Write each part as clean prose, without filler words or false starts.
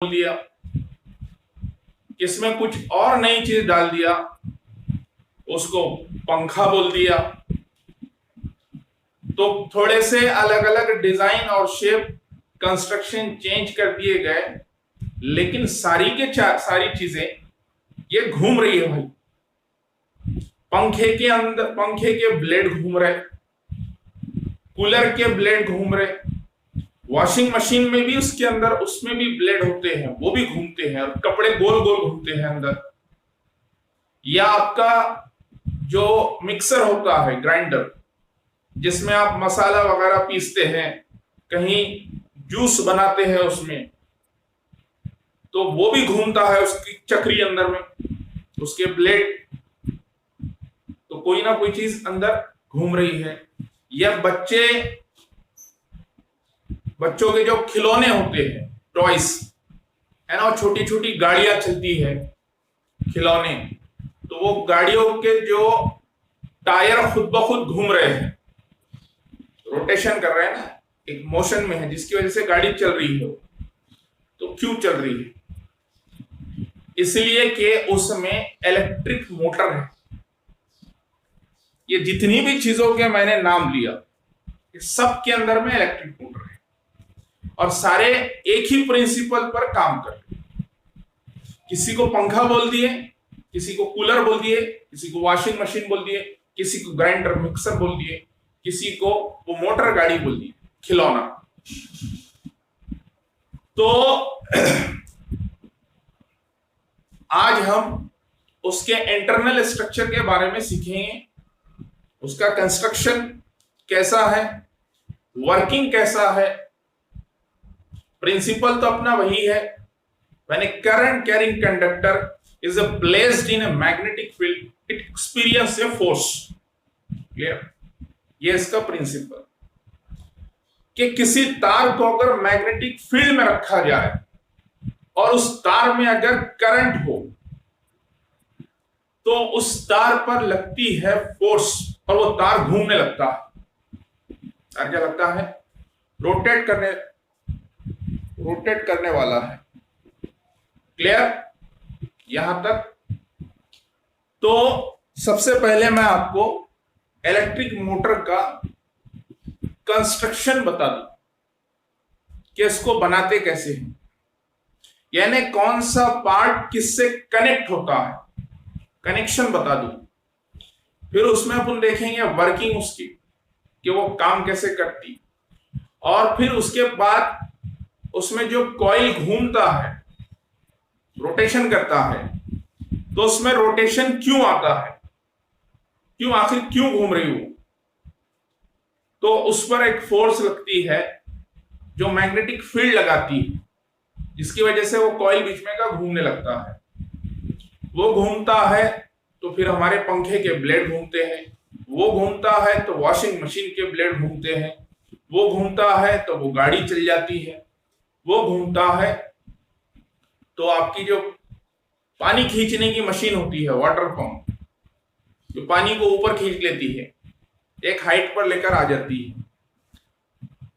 बोल दिया, इसमें कुछ और नई चीज डाल दिया, उसको पंखा बोल दिया। तो थोड़े से अलग अलग डिजाइन और शेप कंस्ट्रक्शन चेंज कर दिए गए, लेकिन सारी के सारी चीजें ये घूम रही है भाई। पंखे के अंदर पंखे के ब्लेड घूम रहे, कूलर के ब्लेड घूम रहे, वॉशिंग मशीन में भी उसके अंदर उसमें भी ब्लेड होते हैं, वो भी घूमते हैं और कपड़े गोल गोल घूमते हैं अंदर। या आपका जो मिक्सर होता है, ग्राइंडर, जिसमें आप मसाला वगैरह पीसते हैं, कहीं जूस बनाते हैं उसमें, तो वो भी घूमता है उसकी चक्री अंदर में, उसके ब्लेड। तो कोई ना कोई चीज अंदर घूम रही है। या बच्चों के जो खिलौने होते हैं, टॉयस, है ना, छोटी छोटी गाड़ियां चलती है, खिलौने, तो वो गाड़ियों के जो टायर खुद ब खुद घूम रहे हैं, रोटेशन कर रहे हैं ना, एक मोशन में है, जिसकी वजह से गाड़ी चल रही है। तो क्यों चल रही है? इसलिए कि उसमें इलेक्ट्रिक मोटर है। ये जितनी भी चीजों के मैंने नाम लिया, ये सब के अंदर में इलेक्ट्रिक मोटर है और सारे एक ही प्रिंसिपल पर काम कर रहे हैं। किसी को पंखा बोल दिए, किसी को कूलर बोल दिए, किसी को वॉशिंग मशीन बोल दिए, किसी को ग्राइंडर मिक्सर बोल दिए, किसी को वो मोटर गाड़ी बोल दी, खिलौना। तो आज हम उसके इंटरनल स्ट्रक्चर के बारे में सीखेंगे, उसका कंस्ट्रक्शन कैसा है, वर्किंग कैसा है। प्रिंसिपल तो अपना वही है, when A current carrying conductor is placed in a magnetic field, it experiences a force. Clear? ये इसका प्रिंसिपल, कि किसी तार को अगर मैग्नेटिक फील्ड में रखा जाए और उस तार में अगर करंट हो, तो उस तार पर लगती है फोर्स और वो तार घूमने लगता है। तार क्या लगता है? रोटेट करने वाला है। क्लियर यहां तक? तो सबसे पहले मैं आपको इलेक्ट्रिक मोटर का कंस्ट्रक्शन बता दूं कि इसको बनाते कैसे हैं, यानी कौन सा पार्ट किससे कनेक्ट होता है, कनेक्शन बता दूं। फिर उसमें अपन देखेंगे वर्किंग उसकी, कि वो काम कैसे करती, और फिर उसके बाद उसमें जो कॉइल घूमता है, रोटेशन करता है, तो उसमें रोटेशन क्यों आता है, क्यों, आखिर क्यों घूम रही हो। तो उस पर एक फोर्स लगती है जो मैग्नेटिक फील्ड लगाती है, जिसकी वजह से वो कॉइल बीच में का घूमने लगता है। वो घूमता है तो फिर हमारे पंखे के ब्लेड घूमते हैं, वो घूमता है तो वॉशिंग मशीन के ब्लेड घूमते हैं, वो घूमता है तो वो गाड़ी चल जाती है, वो घूमता है तो आपकी जो पानी खींचने की मशीन होती है, वाटर पंप, जो पानी को ऊपर खींच लेती है, एक हाइट पर लेकर आ जाती है।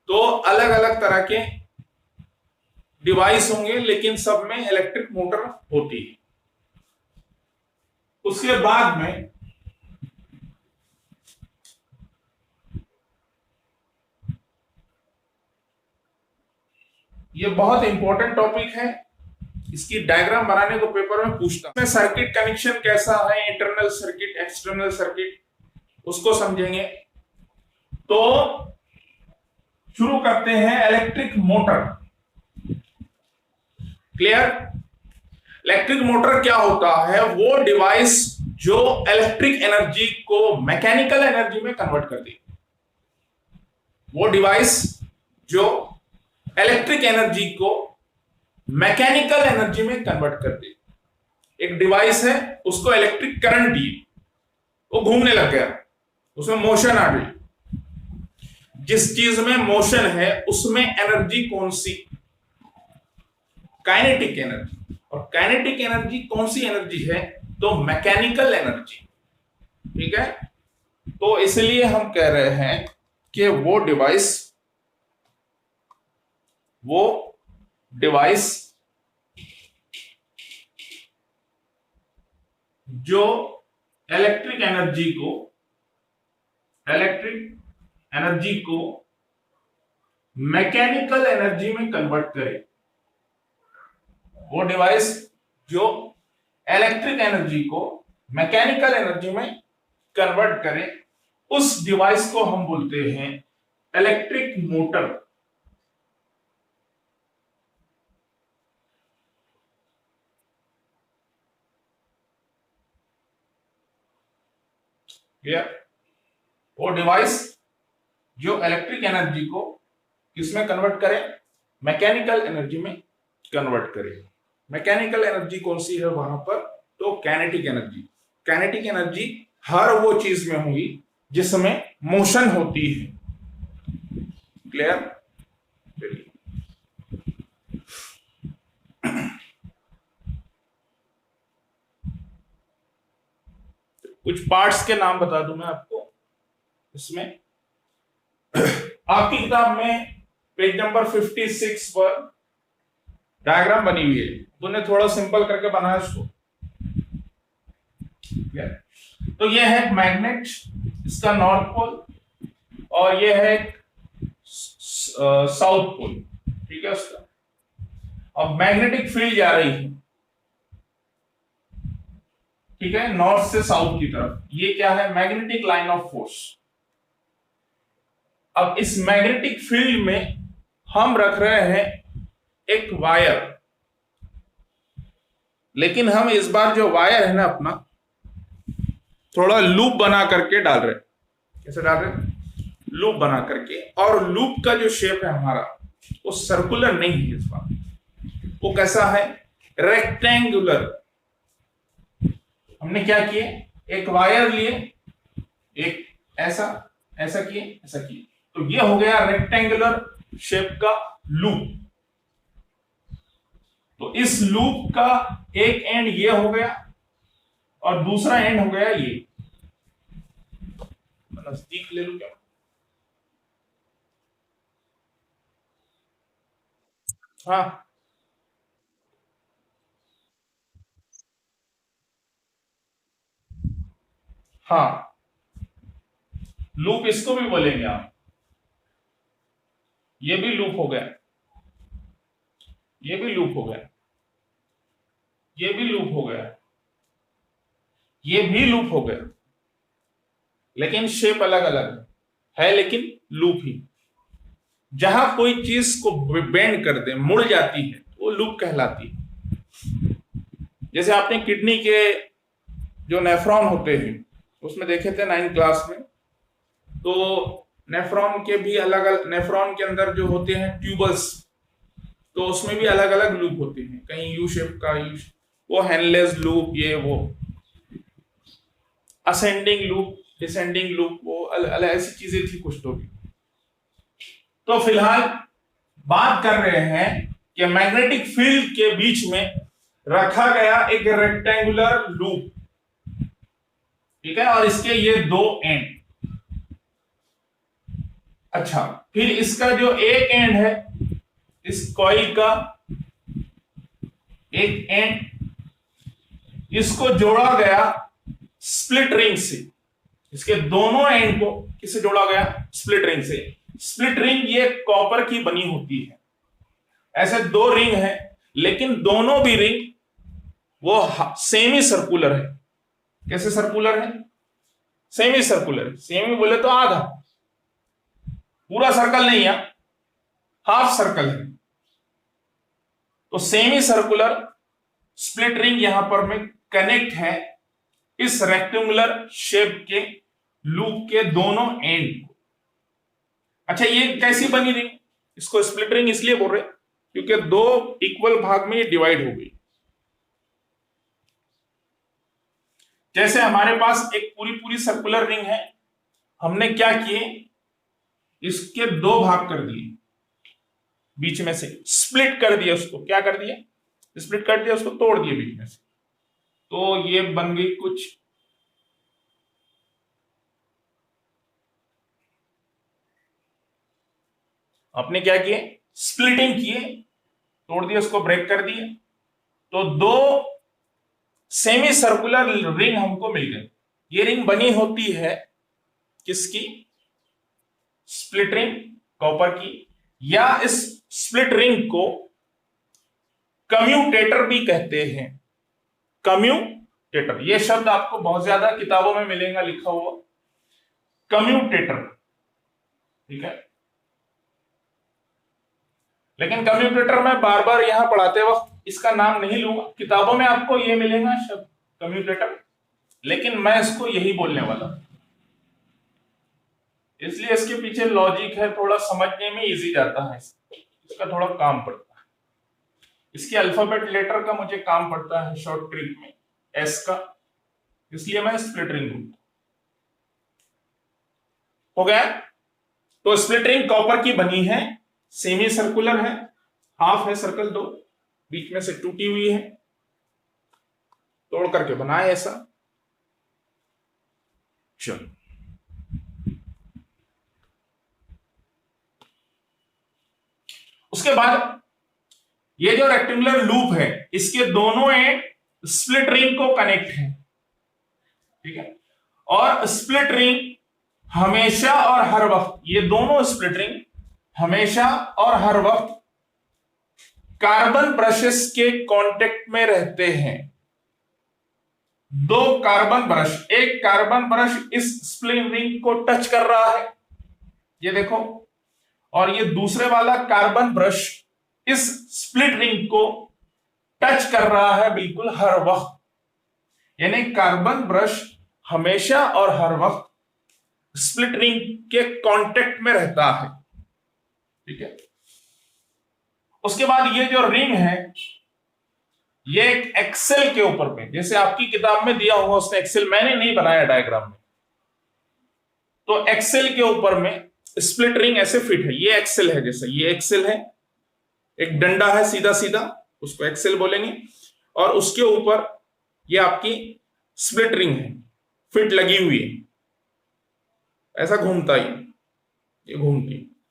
तो अलग अलग तरह के डिवाइस होंगे, लेकिन सब में इलेक्ट्रिक मोटर होती है। उसके बाद में ये बहुत इंपॉर्टेंट टॉपिक है, इसकी डायग्राम बनाने को पेपर में पूछता है। सर्किट कनेक्शन कैसा है, इंटरनल सर्किट, एक्सटर्नल सर्किट, उसको समझेंगे। तो शुरू करते हैं electric motor. Clear? Electric motor क्या होता है? वो डिवाइस जो इलेक्ट्रिक एनर्जी को मैकेनिकल एनर्जी में कन्वर्ट कर दे। वो डिवाइस जो इलेक्ट्रिक एनर्जी को मैकेनिकल एनर्जी में कन्वर्ट कर दे। एक डिवाइस है, उसको इलेक्ट्रिक करंट दिए, वो घूमने लग गया, उसमें मोशन आ गई। जिस चीज में मोशन है उसमें एनर्जी कौन सी? Kinetic energy. और काइनेटिक एनर्जी कौन सी एनर्जी है? तो मैकेनिकल एनर्जी। ठीक है? तो इसलिए हम कह रहे हैं कि वो डिवाइस जो इलेक्ट्रिक एनर्जी को मैकेनिकल एनर्जी में कन्वर्ट करे, वो डिवाइस जो इलेक्ट्रिक एनर्जी को मैकेनिकल एनर्जी में कन्वर्ट करे, उस डिवाइस को हम बोलते हैं इलेक्ट्रिक मोटर। क्लियर? वो डिवाइस जो इलेक्ट्रिक एनर्जी को किसमें कन्वर्ट करे, मैकेनिकल एनर्जी में कन्वर्ट करे। मैकेनिकल एनर्जी कौन सी है वहां पर, तो काइनेटिक एनर्जी। काइनेटिक एनर्जी हर वो चीज में होगी जिसमें मोशन होती है। क्लियर? कुछ पार्ट्स के नाम बता दूं मैं आपको इसमें। आपकी किताब में पेज नंबर 56 पर डायग्राम बनी हुई है, तूने थोड़ा सिंपल करके बनाया इसको। तो ये है मैग्नेट, इसका नॉर्थ पोल, और ये है साउथ पोल, ठीक है उसका। अब मैग्नेटिक फील्ड जा रही है, ठीक है, नॉर्थ से साउथ की तरफ। ये क्या है, मैग्नेटिक लाइन ऑफ फोर्स। अब इस मैग्नेटिक फील्ड में हम रख रहे हैं एक वायर, लेकिन हम इस बार जो वायर है ना अपना, थोड़ा लूप बना करके डाल रहे हैं। कैसे डाल रहे हैं, लूप बना करके। और लूप का जो शेप है हमारा वो सर्कुलर नहीं है इस बार, वो कैसा है, रेक्टेंगुलर। हमने क्या किए, एक वायर लिए, एक ऐसा ऐसा किए, ऐसा किए, तो ये हो गया रेक्टेंगुलर शेप का लूप। तो इस लूप का एक एंड ये हो गया और दूसरा एंड हो गया ये। नजदीक ले लू क्या, हाँ हाँ, लूप इसको भी बोलेंगे आप। ये भी लूप हो गया, ये भी लूप हो गया, ये भी लूप हो गया, ये भी लूप हो गया, लेकिन शेप अलग अलग है, लेकिन लूप ही। जहां कोई चीज को बेंड कर दे, मुड़ जाती है, वो लूप कहलाती है। जैसे आपने किडनी के जो नेफ्रॉन होते हैं उसमें देखे थे 9th क्लास में, तो नेफ्रॉन के भी अलग अलग, नेफ्रॉन के अंदर जो होते हैं ट्यूबल्स, तो उसमें भी अलग अलग लूप होते हैं, कहीं यू शेप का, वो हेनलेस लूप, ये वो असेंडिंग लूप, डिसेंडिंग लूप, वो अलग ऐसी चीजें थी कुछ तो भी। तो फिलहाल बात कर रहे हैं कि मैग्नेटिक फील्ड के बीच में रखा गया एक रेक्टेंगुलर लूप, ठीक है, और इसके ये दो एंड। अच्छा, फिर इसका जो एक एंड है, इस कॉइल का एक एंड, इसको जोड़ा गया स्प्लिट रिंग से। इसके दोनों एंड को किससे जोड़ा गया, स्प्लिट रिंग से। स्प्लिट रिंग ये कॉपर की बनी होती है। ऐसे दो रिंग है, लेकिन दोनों भी रिंग वो सेमी सर्कुलर है। कैसे सर्कुलर है, सेमी सर्कुलर। सेमी बोले तो आधा, पूरा सर्कल नहीं है, हाफ सर्कल है। तो सेमी सर्कुलर स्प्लिट रिंग यहां पर में कनेक्ट है इस रेक्टेंगुलर शेप के लूप के दोनों एंड को। अच्छा, ये कैसी बनी रिंग, इसको स्प्लिट रिंग इसलिए बोल रहे क्योंकि दो इक्वल भाग में ये डिवाइड हो गई। जैसे हमारे पास एक पूरी पूरी सर्कुलर रिंग है, हमने क्या किए, इसके दो भाग कर दिए, बीच में से स्प्लिट कर दिया उसको। क्या कर दिया, स्प्लिट कर दिया उसको, तोड़ दिए बीच में से, तो ये बन गई कुछ। आपने क्या किए, स्प्लिटिंग किए, तोड़ दिया उसको, ब्रेक कर दिए, तो दो सेमी सर्कुलर रिंग हमको मिल गई। ये रिंग बनी होती है किसकी? स्प्लिट रिंग, कॉपर की, या इस स्प्लिट रिंग को कम्यूटेटर भी कहते हैं। कम्यूटेटर, ये शब्द आपको बहुत ज्यादा किताबों में मिलेगा लिखा हुआ, कम्यूटेटर, ठीक है। लेकिन कम्यूटेटर मैं बार बार यहां पढ़ाते वक्त इसका नाम नहीं लूंगा, किताबों में आपको ये मिलेगा शब्द कम्यूटेटर, लेकिन मैं इसको यही बोलने वाला, इसलिए इसके पीछे लॉजिक है, थोड़ा समझने में इजी जाता है, इसका थोड़ा काम पड़ता है। इसके अल्फाबेट लेटर का मुझे काम पड़ता है शॉर्ट ट्रिक में, एस का, इसलिए मैं स्प्लिट रिंग बोलता। हो गया? तो स्प्लिट रिंग कॉपर की बनी है, सेमी सर्कुलर है, हाफ है सर्कल, दो बीच में से टूटी हुई है, तोड़ करके बनाए ऐसा। चलो, उसके बाद ये जो रेक्टेंगुलर लूप है, इसके दोनों एंड स्प्लिट रिंग को कनेक्ट है, ठीक है। और स्प्लिट रिंग हमेशा और हर वक्त, ये दोनों स्प्लिट रिंग हमेशा और हर वक्त कार्बन ब्रशेस के कांटेक्ट में रहते हैं। दो कार्बन ब्रश, एक कार्बन ब्रश इस स्प्लिट रिंग को टच कर रहा है, ये देखो, और ये दूसरे वाला कार्बन ब्रश इस स्प्लिट रिंग को टच कर रहा है बिल्कुल हर वक्त, यानी कार्बन ब्रश हमेशा और हर वक्त स्प्लिट रिंग के कांटेक्ट में रहता है, ठीक है। उसके बाद ये जो रिंग है, ये एक एक्सेल के ऊपर में, जैसे आपकी किताब में दिया होगा उसने एक्सेल, मैंने नहीं बनाया डायग्राम में, तो एक्सेल के ऊपर में स्प्लिट रिंग ऐसे फिट है, ये एक्सेल है, जैसे ये एक्सेल है, एक डंडा है सीधा सीधा, उसको एक्सेल बोलेंगे, और उसके ऊपर ये आपकी स्प्लिट रिंग है, फिट लगी हुई है, ऐसा घूमता ही, ये घूमती,